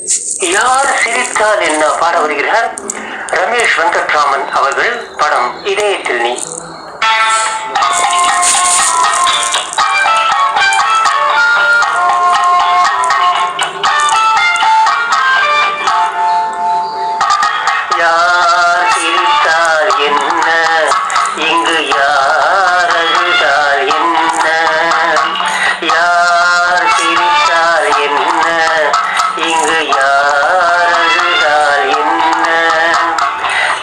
யார் சிரித்தால் என்ன பாட வருகிறார் ரமேஷ் வெங்கட்ராமன் அவர்கள். படம் இதயத்தில் நீ. யார் சிரித்தால் என்ன, இங்கு யார் அழுதால் என்ன, யார் சிரித்தால் என்ன, இங்கு யார் அழுதால் என்ன,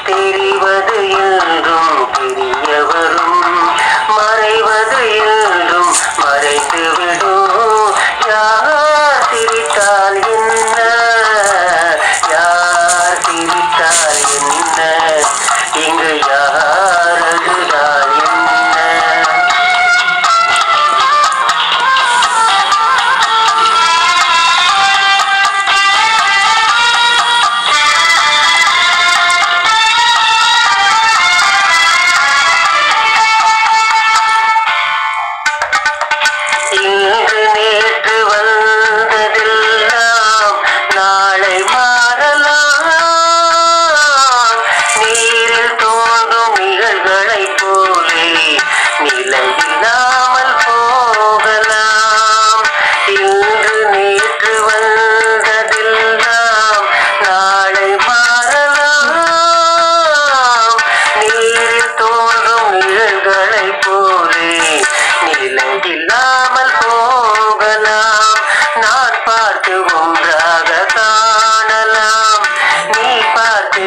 தெரிவது என்றும் தெரியவரும், மறைவது என்றும் மறைந்துவிடும். யார் சிரித்தால் என்ன, யார் சிரித்தால் என்ன, இங்கு யார் அழுதால் என்ன. இன்று நேற்று வந்ததெல்லாம் நாளை மாறலாம். நீரில் தோன்றும் நிகழ்களைப் போலே நிலையில்லாமல் போகலாம். இன்று நேற்று வந்ததெல்லாம் நாளை மாறலாம். நீரில் தோன்றும் நிகழ்களைப் போலே நிலையில்லாமல் போகலாம். நான் பார்த்து ஒன்றாக காணலாம், நீ பார்த்து